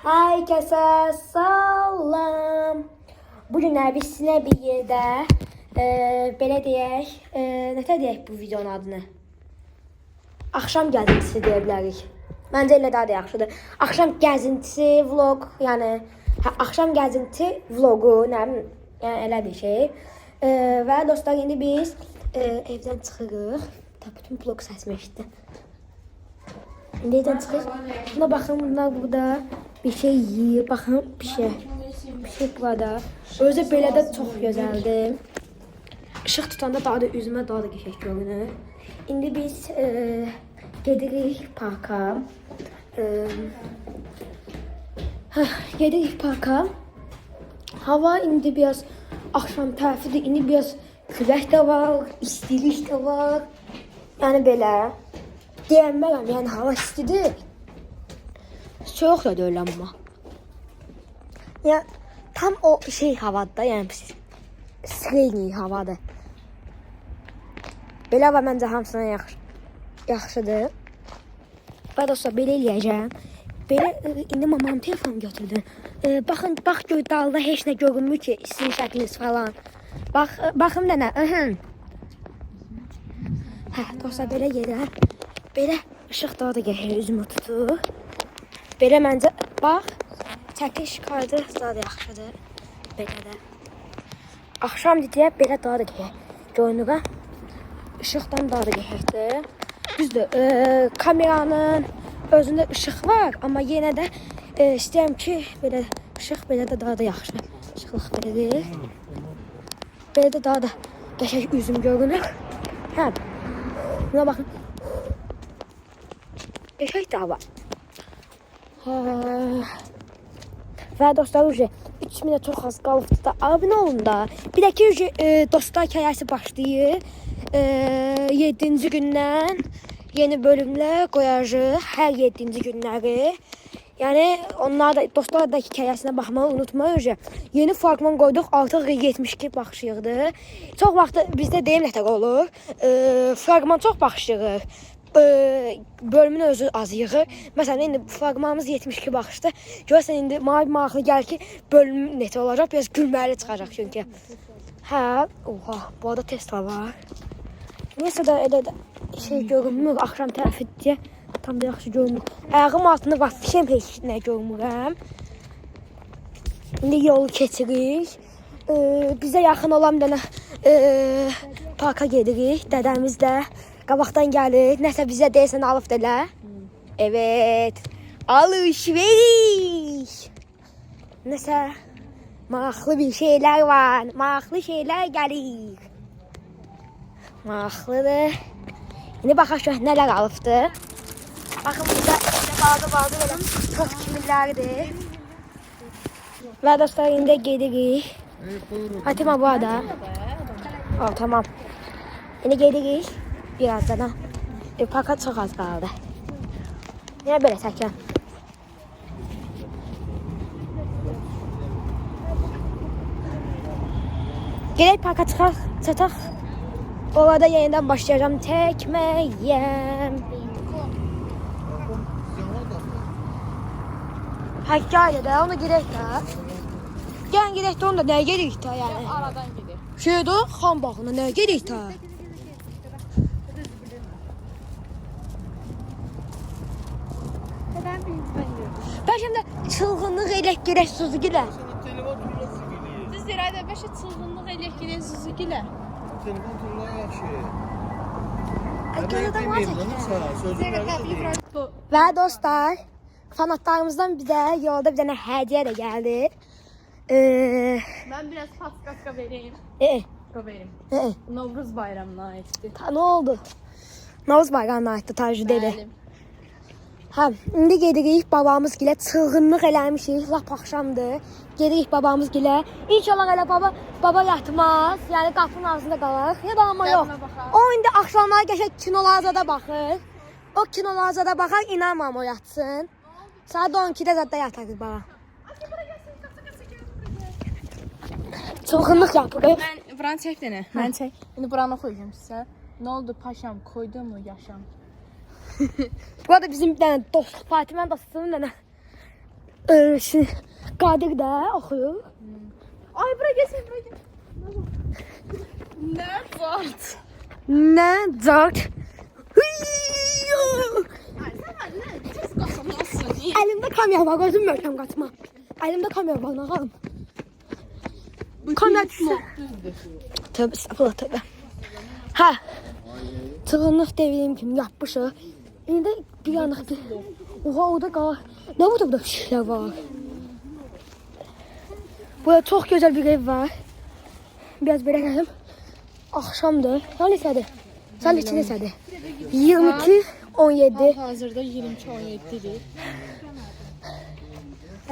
Herkese salam. Bugün biz sizinle bir yerdə belə deyək, nətə deyək bu videonun adını? Axşam gəzintisi deyə bilərik. Məncə elə daha da yaxşıdır. Axşam gəzintisi vlog, yəni axşam gəzinti vlogu, nə bilim, yəni elə bir şey. Və dostlar, indi biz evdən çıxırıq. Bütün vlog səsimi eşitdi. İndi evdən çıxırıq. Buna baxın, bunlar burada bir şey yiyir. Baxın, bir şey burada. Özü belə də çox gözəldir. Işıq tutanda daha da üzümə daha da qəşəng görünür. İndi biz gedirik parka. Gedirik parka. Hava indi biraz axşam tərəfidir. İndi biraz külək də var, istilik də var. Yəni belə. Deyəmmərəm, yəni hava istidir. Soğuk da deyil amma. Ya tam o şey havada, yəni sreyni havadır. Belə və məncə hamısına yaxşıdır. Və dostlar, belə eləyəcəm. Belə indi mamam telefonu götürdü. Baxın, bax gör dalda heç nə görünmür ki, sizin şəkliniz falan. Baxın da nə? Dostlar, belə gedir. Belə ışıq daha da gəlir, üzümü tutur. Belə məncə, bax, çəkiş kaydı daha da yaxşıdır. Belə də. Axşam deyə belə daha da gəlir. Görünür, ışıqdan daha da gəlirdir. Düzdür, kameranın özündə ışıq var, amma yenə də istəyirəm ki, belə ışıq belə də daha da yaxşı. Işıqlıq belədir. Belə də daha da qəşəng üzüm görünür. Buna baxın. Qəşəng də hava. Və dostlar, 3000'e çox az qalıbdır da abunə olun da. Bir də ki dostlar hekayəsi başlayır. 7-ci gündən yeni bölümlər qoyacağıq hər 7-ci günləri. Yəni onlar da dostlar da hekayəsinə baxmağı unutmayın. Yeni fragman qoyduq, artıq 72 baxışıqdır. Çox vaxt bizdə deyim nətər olur. Fragman çox baxışırıq. Bölümün özü az yığır. Məsələn, indi fragmanımız 72 baxışdı. Görürsən, indi maraqlı gəlir ki, bölüm necə olacaq, biraz gülməli çıxacaq çünki. Oha, bu arada Tesla var. Neysə də elə də şey görünmür, axşam tərəfi deyə tam da yaxşı görünmür. Ayağım altında var, fişəm heç nə görmürəm. İndi yolu keçirik. Bizə yaxın olan bir dənə parka gedirik, dədəmiz də. Qabaqdan gəlir, nəsə bizə deyəsən alıb dələ. Evet, alışveriş. Nəsə, maraqlı bir şeylər var, maraqlı şeylər gəlir. Maraqlıdır. İndi baxaq ki, nələr alıbdır. Baxın, bizə bazı belə çox kimillərdir. Və dostlar, indi gedirik. Hatima bu arada. Tamam. İndi gedirik. Birazdan parka çox az qaldı. Yine belə çəkəm. Gedək parka çataq. Orada yenidən başlayacağım çəkməyə. Həkkaydı da, onu gedək də. Gəlin gedək də, onu da nəyə gedək də yəni? Aradan gedək. Şeydə, xan baxına nəyə gedək də? Bəlkə də çılğınlıq elək girək Suzuki-lə. Düz deyirəm, bəlkə çılğınlıq elək girək Suzuki-lə. Telefon turuna yaxşı. Gəldə var Və dostlar, fanatlarımızdan bizə yolda bir dənə hədiyyə də gəldi. Mən biraz paskaska vereyim. Vereyim. Novruz bayramına aiddir. Nə oldu? Novruz bayramına aiddir, Tacı dedi. İndi gedirik babamızgilə, çılğınlıq eləmişik, lap axşamdır. Gedirik babamızgilə. İnşallah elə baba yatmaz, yəni qapının ağzında qalaq. Ya da amma yox. O indi axşamlar qəşəng kinolarda baxır. O kinolarda baxar, inanmam o yatsın. Saat 12-də zadda yatarıq baba. Çılğınlıq yapırıq. Mən buranı çək dənə. Mən çək. İndi buranı oxuyacağım sizə. Nə oldu paşam, koydu mu yaşam? Bu arada bizim bir dənə dostluq Fatimə dostluğunun dənə Qadir də oxuyur. Ay bura gəlsin, bura gəl. Nə zat? Nə zat? Ay sən hadi nə? Tez qaçamazsın. Əlimdə kamera var, gözüm möhkəm qaçma. Əlimdə kamera var, nağam. Kamera tövbe, estağfurullah, tövbe. Hə. Çığınlıq devriyim kimi yapmışıq. İndi bir yanıq bir... Oha, orada qal. Nə burada şeylər var? Burada çox gözəl bir ev var. Biraz belə gəlim. Axşamdır. Saat neçədir? Saat neçədir? 22:17. Hazırda 22:17-dir.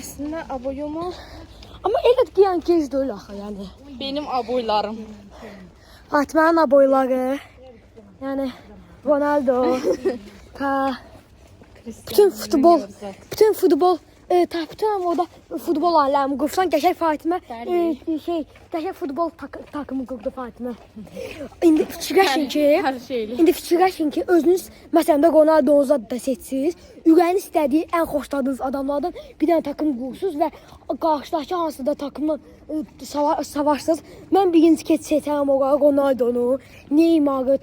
Əslində aboyumu Amma elə deyən gec deyil axı, yəni. benim aboylarım. Fatmanın aboyları. Yəni Ronaldo, bütün futbol, bütün orada futbol aləmi qursan, qəşəng Fatimə qəşəng futbol takımı qurdu Fatimə. İndi fikirləşin ki, özünüz məsələn də Ronaldo'nuzu da seçsiniz, ürəyiniz istədiyi ən xoşladığınız adamlardan bir dənə takım qurursunuz və qarşıdakı hansı da takımla savaşsınız. Mən birinci seçərəm olaraq Ronaldo'nu, Neymar'ı,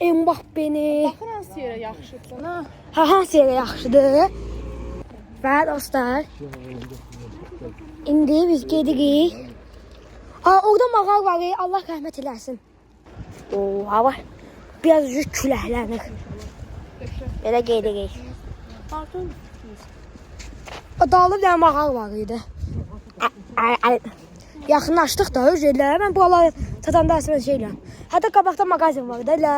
Mbappé'ni. Baxın hansı yerə yaxşıdır, ha? Hansı yerə yaxşıdır? Və dostlar, indi biz gedirik. Orada mağar var, Allah rəhmət eləsin. Hava biraz küləhlənir. Belə gedirik. Dağlı bir dənə mağar var idi. Yaxınlaşdıq da özürlər. Mən buraları satanda əslən şeyləm. Hətta qabaqda mağazin var da elə.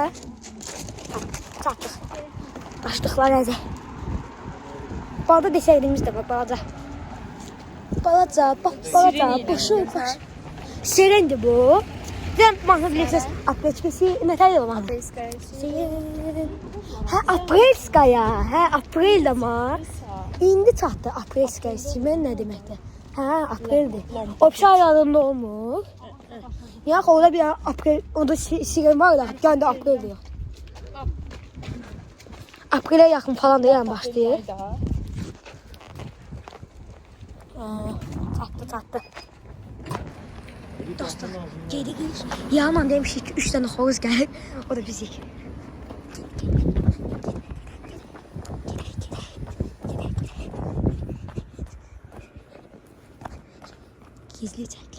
Çatdıq. Açdıqlar əzə. Balda desəydimiz də var, balaca. Balaca, boşu. Sirendir bu. Sən mahnı bilirsiniz, Apelskaya nətər yola? Hə, Apelskaya, hə, Aprel ama. İndi çatdı Apelskaya, Simen nə deməkdir? Hə, Apreldir. O bir şey yadında olmur. Yox, orada bir Aprel, orada Siren var da, gəndə Apreldir. Aprel'e yaxın falan da yəni başlayır. Çatdı. Dostlar, geri. Yaman demişik ki 3 tane xoruz gəlir. O da bizik. Gizli çəklik.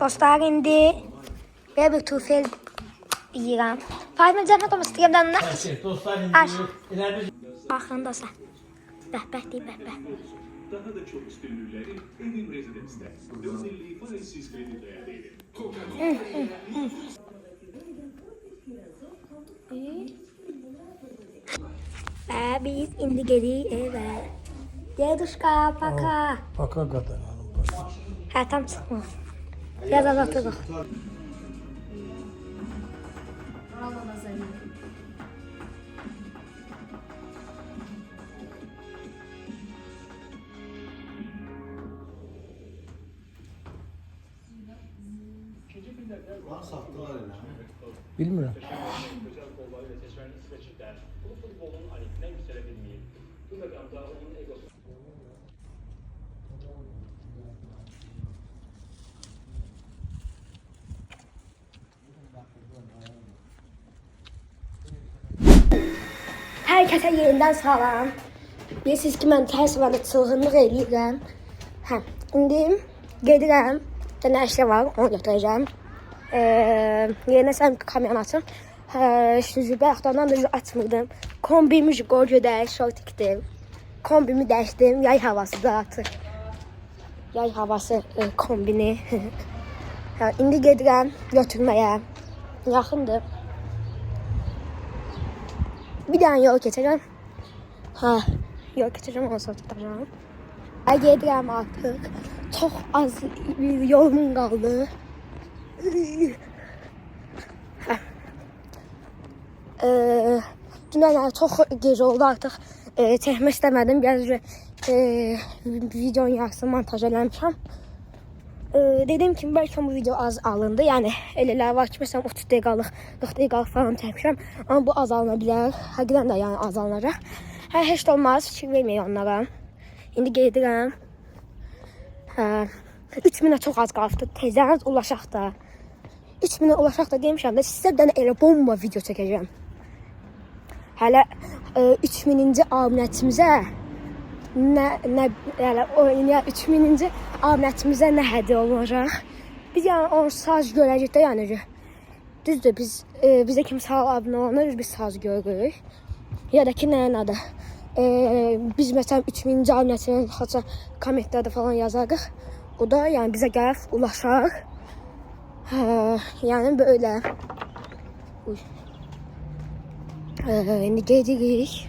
Dostlar, indi belə bir tufel yiyirəm. Fatimə zəhmət olmasın, deyəmdən nə? Aç. Baxın dostlar. Bəhbəh deyib, bəhbəh. Daha da çok üstünlükleri Evim Residence'de. 450 faizsiz kredi değerleriyle. Və biz indi gedirik evə. Deduşka, paka. Paka kadar hanım. Hə, tam çıxmır. Biraz azaltırıq. Bilmiyorum. Hər kəsə yerindən salam. Bilirsiniz ki, mən hər səfərdə çılğınlıq eləyirəm. Hə, indi gedirəm. Dənə əşya var, onu götürəcəm. Yerinə sən kamyon açım. Bayaqdan da açmırdım. Kombimi qoydu, şortikdim. Kombimi dəyişdim, yay havası da artıq. Yay havası kombini. Hə, indi gedirəm götürməyə. Yaxındır. Bir dənə yol keçəcəm. Hə, yol keçəcəm, onu sonra tutacağım. Gedirəm artıq. Çox az bir yolum qaldı. Hə. Dünən çox gec oldu artıq. Çəkmək istəmədim. Biraz videonun yarısını montaj eləmişəm. Dedim ki, bəlkə bu video az alındı. Yəni, elələr var ki, məsələn 30 dəqiqalıq, 40 dəqiqalıq falan çəkmişəm. Amma bu az alına bilər. Həqiqdən də yəni az alınacaq. Heç də olmaz, fikir verməyin onlara. İndi gedirəm. 3000'ə çox az qalıbdı. Tezdən ulaşaq da. 3000'ə ulaşaq da demişəm də sizə bir dənə elə bomba video çəkəcəm. Hələ 3000-ci abunətimizə yəni 3000-ci abunətimizə nə hədiyyə olacaq? Biz yəni onu saz görəcək də yəni. Düzdür, bizə kim sağ abunə olunur, biz saz görürük. Ya da ki nəyin adı? Biz məsələn 3000-ci abunətimizə xaça kommentlərdə falan yazarıq. O da yəni bizə gəlib ulaşar. Yəni böyle. Uy. İndi gedirik.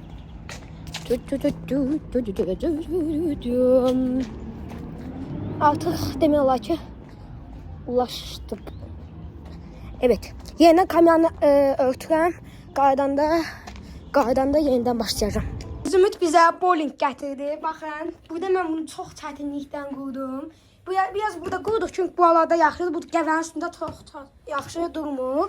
Artıq demək olar ki ulaşdım. Evet. Yenidən kameranı örtürəm. Qaydanda yenidən başlayacağım. Zümrüt bizə bowling gətirdi. Baxın, burada mən bunu çox çətinlikdən qurdum. Biraz burada qurduq çünki bu alanda yaxşıdır. Bu qəvənin üstündə çox yaxşı durmur.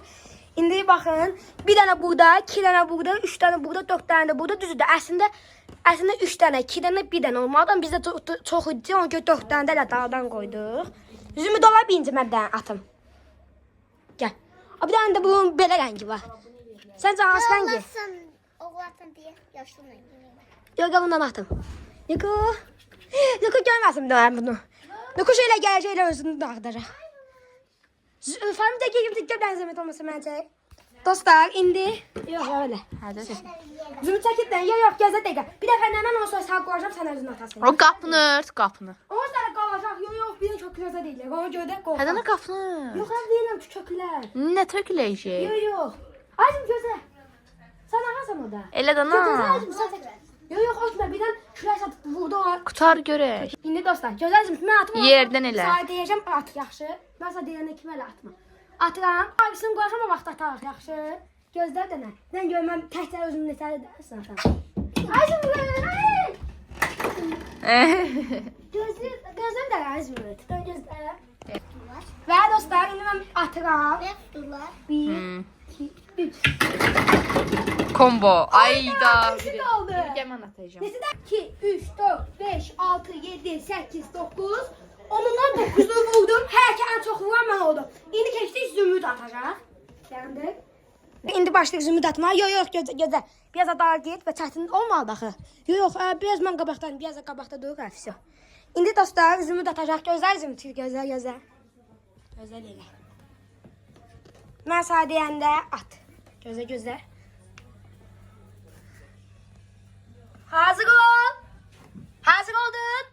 İndi baxın, bir dənə burada, 2 dənə burada, 3 dənə burada, 4 dənə də burada. Düzdür, əslində 3 dənə, 2 dənə, 1 dənə olmalıdır. Bizdə çox idi, ona görə 4 dənə də elə dağdan qoyduq. Zümrüt olar birinci mən bir dənə atım. Gəl. Bir dənə də bunun belə rəngi var. Səncə hansı rəngi? Oğlatın diye yaşlı rəngi. Yox, bundan atım. Niko görməsin mən bunu. Niko şeylə gələcək, elə özünü dağıdacaq. Fəmdə gelim bir zəhmət olmasa mən çək. Dostlar, indi yox, öyle. Hadi. Zümrüt çəkiddən, yox, gəzə dəqiqə. Bir dəfə mən onu sonra sağ qoyacağım, sən özünü atasın. O qapını ört, qapını. O sonra qalacaq, yox, bir də köklərdə deyil. Ona görə də qoy. Hədən qapını. Yox, mən deyirəm ki, köklər. Nə töküləcək? Yox. Azim gözlə. Sən ağasan o da. Elə də nə? Yox, ötmə, birdən külək satıb vurdu o. Qutar görək. İndi dostlar, gözlərim, mən atım. Yerdən elə. Sağ deyəcəm, at yaxşı. Mən sağ deyəndə kimi elə atma. Atıram. Abisini qoyacam o vaxt atarıq yaxşı. Gözlər də nə? Mən görməm təkcə özümü nətər edərsən atan. Azim gözlər də azim tutan gözlər. Və dostlar, indi mən atıram. Ne tutular? 1, 2, 3. Kombo. Ayda. İkisi qaldı. Gəmən atacağım. Nesi də 2, 3, 4, 5, 6, 7, 8, 9. Onundan 9'u vurdum. Hər ki ən çox vuran mən oldum. İndi keçdik Zümrüt atacaq. Gəldi. İndi başlayıq Zümrüt atmağa. Yox, gözlə. Biraz daha get və çətin olmadı axı. Yox, biraz mən qabaqdan, biraz da qabaqda durur həfsə. İndi dostlar Zümrüt atacaq. Gözlər Zümrüt, gözlər. Gözlər elə. Mən sağ deyəndə at. Gözlə. Hazır ol. Hazır oldun.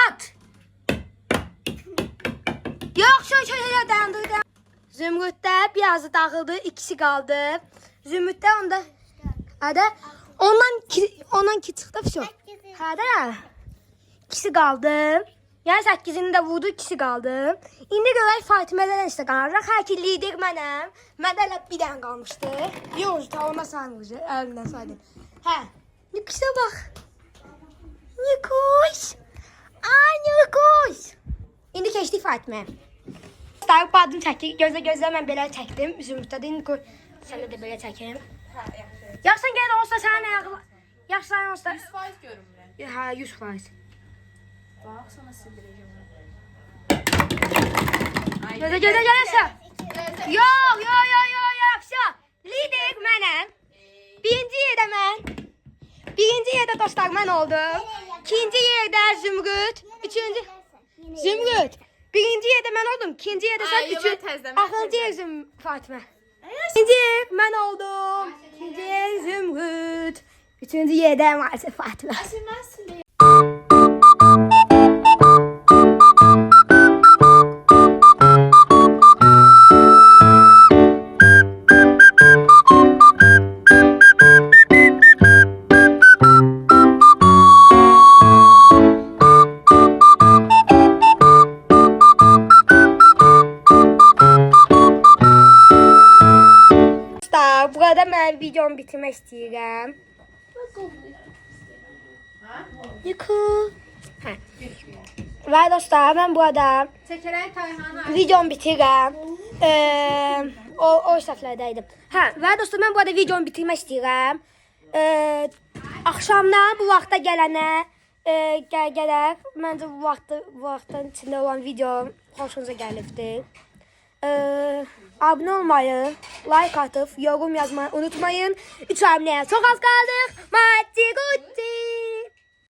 At. Yox, şöyle dayandır. Zümrütdə birazı dağıldı, ikisi qaldı. Zümrütdə onda ondan ki çıxdı fişo. Hədə. İkisi qaldı. Yəni 8'ini də vurdu, ikisi qaldı. İndi görək Fatimədən işte qalacaq. Hər ki lider mənəm. Məndə elə bir dənə qalmışdı. Yox, ta ona sarmışdı. Əlindən saydım. Hə. Nikişə bax. Nikuş. Ay Nikuş. İndi keçdik Fatiməyə. Dostlar, bu adım çəkdik. Gözlə mən belə çəkdim. Zümrütdə Nikuş. Sənə də belə çəkim. Yaxsan gəl olsa sənin ayaqla. Yaxsan olsa. 100% görünmür. Hə, 100%. Bax, sana sildirəcəm. Gözlə. Yox. Lider mənəm. Birinci yerdə mən. Birinci yerdə dostlar mən oldum. İkinci yerdə Zümrüt. Üçüncü Zümrüt. Birinci yerdə mən oldum. İkinci yerdə sən. Axırıncı yer Fatimə. İkinci yer mən oldum. İkinci yer Zümrüt. Üçüncü yerdə maalesef Fatimə. arada mən videomu bitirmək istəyirəm. Yuxu. Hə. Və dostlar, mən burada Çəkərək Tayhanı videomu bitirirəm. O səflərdəydim. Hə, və dostlar, mən burada videomu bitirmək istəyirəm. Axşamdan bu vaxta gələnə gələr. Məncə bu vaxtın içində olan video xoşunuza gəlibdir. Abunə olmayı, like atıb, yorum yazmayı unutmayın. 3 abunəyə çox az qaldıq. Maddi Gucci.